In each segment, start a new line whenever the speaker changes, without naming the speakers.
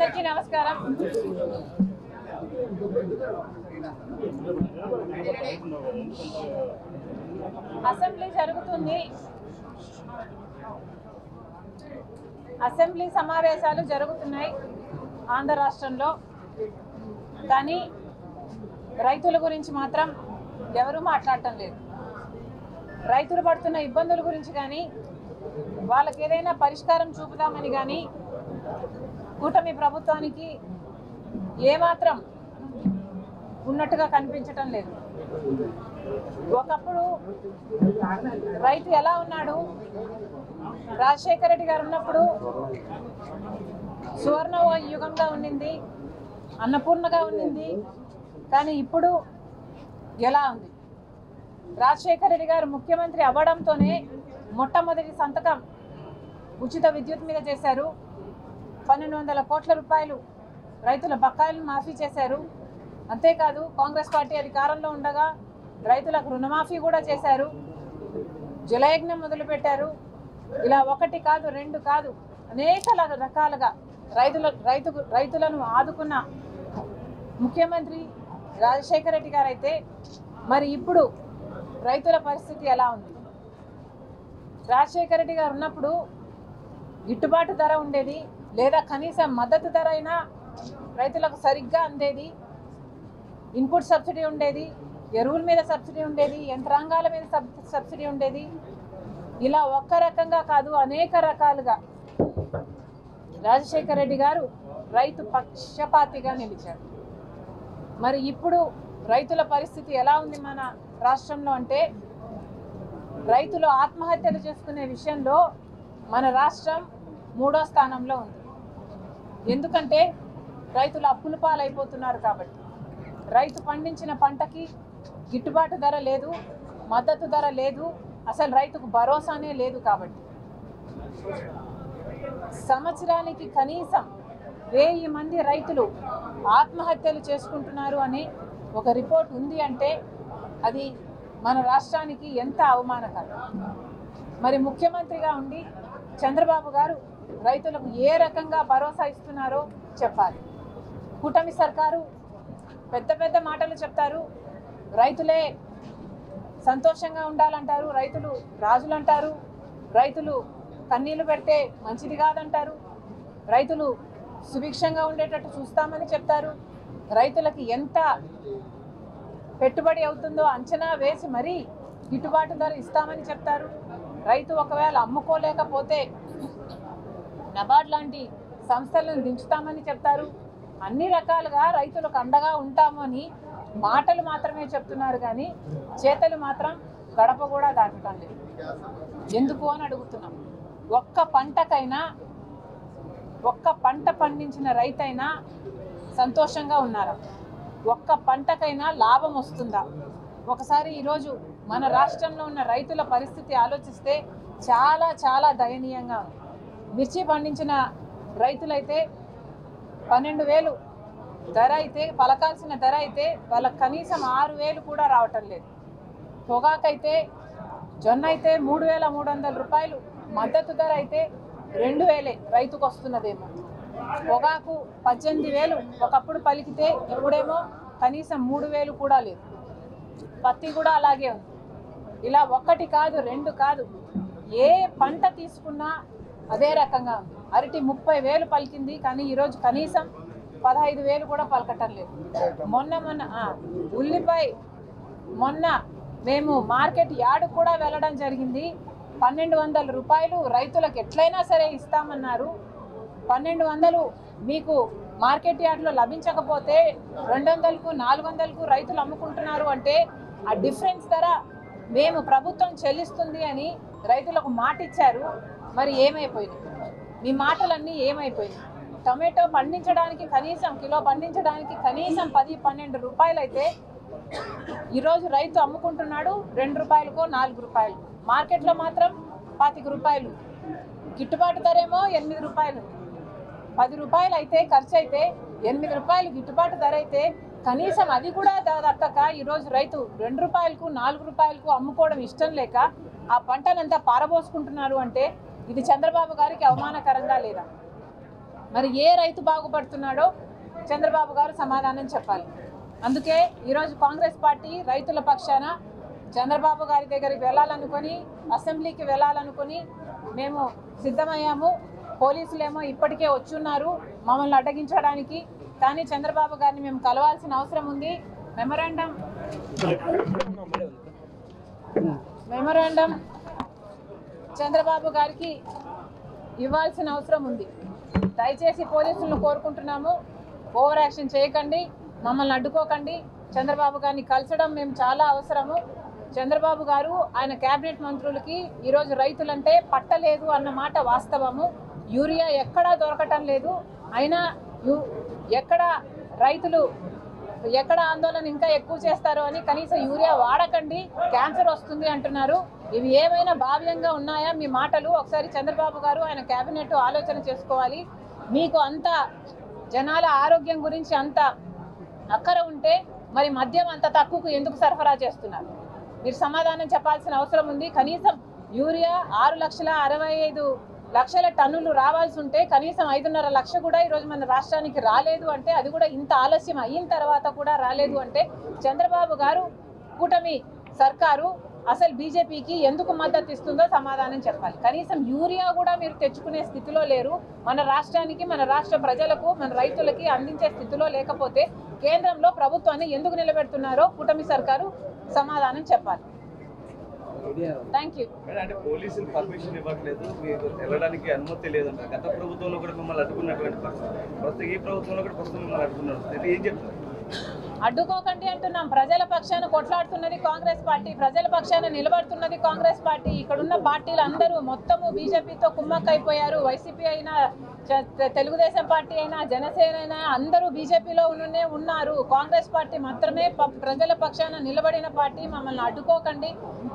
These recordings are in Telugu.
అందరికీ నమస్కారం. అసెంబ్లీ జరుగుతుంది, అసెంబ్లీ సమావేశాలు జరుగుతున్నాయి ఆంధ్ర రాష్ట్రంలో. కానీ రైతుల గురించి మాత్రం ఎవరూ మాట్లాడటం లేదు. రైతులు పడుతున్న ఇబ్బందుల గురించి కానీ, వాళ్ళకి ఏదైనా పరిష్కారం చూపుదామని కానీ కూటమి ప్రభుత్వానికి ఏమాత్రం ఉన్నట్టుగా కనిపించటం లేదు. ఒకప్పుడు రైతు ఎలా ఉన్నాడు? రాజశేఖర రెడ్డి గారు ఉన్నప్పుడు సువర్ణ యుగంగా ఉండింది, అన్నపూర్ణగా ఉండింది. కానీ ఇప్పుడు ఎలా ఉంది? రాజశేఖర రెడ్డి గారు ముఖ్యమంత్రి అవ్వడంతోనే మొట్టమొదటి సంతకం ఉచిత విద్యుత్ మీద చేశారు. 1200 కోట్ల రూపాయలు రైతుల బకాయిలను మాఫీ చేశారు. అంతేకాదు కాంగ్రెస్ పార్టీ అధికారంలో ఉండగా రైతులకు రుణమాఫీ కూడా చేశారు. జలయజ్ఞం మొదలుపెట్టారు. ఇలా ఒకటి కాదు, రెండు కాదు, అనేక రకాలుగా రైతులను ఆదుకున్న ముఖ్యమంత్రి రాజశేఖర రెడ్డి గారు అయితే, మరి ఇప్పుడు రైతుల పరిస్థితి ఎలా ఉంది? రాజశేఖర రెడ్డి గారు ఉన్నప్పుడు గిట్టుబాటు ధర ఉండేది, లేదా కనీసం మద్దతు ధర అయినా రైతులకు సరిగ్గా అందేది. ఇన్పుట్ సబ్సిడీ ఉండేది, ఎరువుల మీద సబ్సిడీ ఉండేది, యంత్రాంగాల మీద సబ్సిడీ ఉండేది. ఇలా ఒక్క రకంగా కాదు, అనేక రకాలుగా రాజశేఖర రెడ్డి గారు రైతు పక్షపాతిగా నిలిచారు. మరి ఇప్పుడు రైతుల పరిస్థితి ఎలా ఉంది మన రాష్ట్రంలో అంటే, రైతులు ఆత్మహత్యలు చేసుకునే విషయంలో మన రాష్ట్రం 3వ స్థానంలో ఉంది. ఎందుకంటే రైతులు అప్పుల పాలైపోతున్నారు కాబట్టి. రైతు పండించిన పంటకి గిట్టుబాటు ధర లేదు, మద్దతు ధర లేదు, అసలు రైతుకు భరోసానే లేదు. కాబట్టి సంవత్సరానికి కనీసం 1000 మంది రైతులు ఆత్మహత్యలు చేసుకుంటున్నారు అని ఒక రిపోర్ట్ ఉంది అంటే అది మన రాష్ట్రానికి ఎంత అవమానకరం. మరి ముఖ్యమంత్రిగా ఉండి చంద్రబాబు గారు రైతులకు ఏ రకంగా భరోసా ఇస్తున్నారో చెప్పాలి. కూటమి సర్కారు పెద్ద పెద్ద మాటలు చెప్తారు, రైతులే సంతోషంగా ఉండాలంటారు, రైతులు రాజులు అంటారు, రైతులు కన్నీళ్లు పెడితే మంచిది కాదంటారు, రైతులు సుభిక్షంగా ఉండేటట్టు చూస్తామని చెప్తారు, రైతులకి ఎంత పెట్టుబడి అవుతుందో అంచనా వేసి మరీ గిట్టుబాటు ధర ఇస్తామని చెప్తారు. రైతు ఒకవేళ అమ్ముకోలేకపోతే నబార్డ్ లాంటి సంస్థలను దించుతామని చెప్తారు. అన్ని రకాలుగా రైతులకు అండగా ఉంటాము అని మాటలు మాత్రమే చెప్తున్నారు, కానీ చేతలు మాత్రం గడప కూడా దాటడం లేదు. ఎందుకు అని అడుగుతున్నాం. ఒక్క పంట పండించిన రైతైనా సంతోషంగా ఉన్నారా? ఒక్క పంటకైనా లాభం వస్తుందా? ఒకసారి ఈరోజు మన రాష్ట్రంలో ఉన్న రైతుల పరిస్థితి ఆలోచిస్తే చాలా చాలా దయనీయంగా ఉంది. మిర్చి పండించిన రైతులైతే 12,000 ధర అయితే, పలకాల్సిన ధర అయితే వాళ్ళకి కనీసం 6,000 కూడా రావటం లేదు. పొగాకైతే, జొన్న అయితే 3,300 రూపాయలు మద్దతు ధర అయితే 2,000 రైతుకు వస్తున్నదేమో. పొగాకు 18,000 ఒకప్పుడు పలికితే ఇప్పుడేమో కనీసం 3,000 కూడా లేదు. పత్తి కూడా అలాగే ఉంది. ఇలా ఒకటి కాదు, రెండు కాదు, ఏ పంట తీసుకున్నా అదే రకంగా ఉంది. అరటి 30,000 పలికింది, కానీ ఈరోజు కనీసం 15,000 కూడా పలకటం లేదు. మొన్న ఉల్లిపాయ మొన్న మేము మార్కెట్ యార్డు కూడా వెళ్ళడం జరిగింది. 1,200 రూపాయలు రైతులకు ఎట్లయినా సరే ఇస్తామన్నారు. 1,200 మీకు మార్కెట్ యార్డులో లభించకపోతే 200కు 400కు రైతులు అమ్ముకుంటున్నారు అంటే ఆ డిఫరెన్స్ ధర మేము ప్రభుత్వం చెల్లిస్తుంది అని రైతులకు మాట ఇచ్చారు. మరి ఏమైపోయింది? మీ మాటలన్నీ ఏమైపోయింది? టొమాటో పండించడానికి కనీసం కిలో పండించడానికి కనీసం 10-12 రూపాయలు అయితే ఈరోజు రైతు అమ్ముకుంటున్నాడు 2 రూపాయలకో 4 రూపాయలు. మార్కెట్లో మాత్రం 25 రూపాయలు. గిట్టుబాటు ధర ఏమో 8 రూపాయలు. 10 రూపాయలు అయితే ఖర్చు అయితే 8 రూపాయలు గిట్టుబాటు ధర అయితే కనీసం అది కూడా దక్కక ఈరోజు రైతు 2 రూపాయలకు 4 రూపాయలకు అమ్ముకోవడం ఇష్టం లేక ఆ పంటనంతా పారబోసుకుంటున్నారు అంటే ఇది చంద్రబాబు గారికి అవమానకరంగా లేదా? మరి ఏ రైతు బాగుపడుతున్నాడో చంద్రబాబు గారు సమాధానం చెప్పాలి. అందుకే ఈరోజు కాంగ్రెస్ పార్టీ రైతుల పక్షాన చంద్రబాబు గారి దగ్గరికి వెళ్ళాలనుకొని, అసెంబ్లీకి వెళ్ళాలనుకొని మేము సిద్ధమయ్యాము. పోలీసులేమో ఇప్పటికే వచ్చున్నారు మమ్మల్ని అడ్డగించడానికి. కానీ చంద్రబాబు గారిని మేము కలవాల్సిన అవసరం ఉంది. మెమరాండం చంద్రబాబు గారికి ఇవ్వాల్సిన అవసరం ఉంది. దయచేసి పోలీసులను కోరుకుంటున్నాము, ఓవర్ యాక్షన్ చేయకండి, మమ్మల్ని అడ్డుకోకండి. చంద్రబాబు గారిని కలచడం మేము చాలా అవసరము. చంద్రబాబు గారు ఆయన కేబినెట్ మంత్రులకి ఈరోజు రైతులంటే పట్టలేదు అన్న మాట వాస్తవము. యూరియా ఎక్కడా దొరకటం లేదు. అయినా ఎక్కడ రైతులు ఎక్కడ ఆందోళన ఇంకా ఎక్కువ చేస్తారు అని కనీసం యూరియా వాడకండి, క్యాన్సర్ వస్తుంది అంటున్నారు. ఇవి ఏమైనా భావ్యంగా ఉన్నాయా మీ మాటలు? ఒకసారి చంద్రబాబు గారు ఆయన కేబినెట్ ఆలోచన చేసుకోవాలి. మీకు అంత జనాల ఆరోగ్యం గురించి అంత అక్కర ఉంటే మరి మద్యం అంత తక్కువకు ఎందుకు సరఫరా చేస్తున్నారు? మీరు సమాధానం చెప్పాల్సిన అవసరం ఉంది. కనీసం యూరియా 6,65,00,000 టన్నులు రావాల్సి ఉంటే కనీసం 5.5 లక్ష కూడా ఈరోజు మన రాష్ట్రానికి రాలేదు అంటే, అది కూడా ఇంత ఆలస్యం అయిన తర్వాత కూడా రాలేదు అంటే చంద్రబాబు గారు కూటమి సర్కారు అసలు బీజేపీకి ఎందుకు మద్దతు ఇస్తుందో సమాధానం చెప్పాలి. కనీసం యూరియా కూడా మీరు తెచ్చుకునే స్థితిలో లేరు. మన రాష్ట్రానికి, మన రాష్ట్ర ప్రజలకు, మన రైతులకి అందించే స్థితిలో లేకపోతే కేంద్రంలో ప్రభుత్వాన్ని ఎందుకు నిలబెడుతున్నారో కూటమి సర్కారు సమాధానం చెప్పాలి. Thank you.
అంటే పోలీసులు పర్మిషన్ ఇవ్వట్లేదు, మీకు వెళ్ళడానికి అనుమతి లేదంట. గత ప్రభుత్వంలో కూడా మిమ్మల్ని అడ్డుకున్నటువంటి ప్రస్తుతం ఈ ప్రభుత్వంలో కూడా ప్రస్తుతం మిమ్మల్ని అడ్డుకున్నారు. అయితే ఏం చెప్తారు?
అడ్డుకోకండి అంటున్నాం. ప్రజల పక్షాన కొట్లాడుతున్నది కాంగ్రెస్ పార్టీ, ప్రజల పక్షాన నిలబడుతున్నది కాంగ్రెస్ పార్టీ. ఇక్కడున్న పార్టీలు అందరూ మొత్తము బీజేపీతో కుమ్మక్కైపోయారు. వైసీపీ అయినా, తెలుగుదేశం పార్టీ అయినా, జనసేన అయినా అందరూ బీజేపీలో ఉన్నారు. కాంగ్రెస్ పార్టీ మాత్రమే ప్రజల పక్షాన నిలబడిన పార్టీ. మమ్మల్ని అడ్డుకోకండి.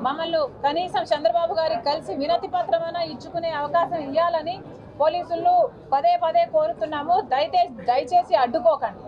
మమ్మల్ని కనీసం చంద్రబాబు గారికి కలిసి వినతి పత్రమైనా ఇచ్చుకునే అవకాశం ఇవ్వాలని పోలీసులు పదే పదే కోరుతున్నాము. దయచేసి అడ్డుకోకండి.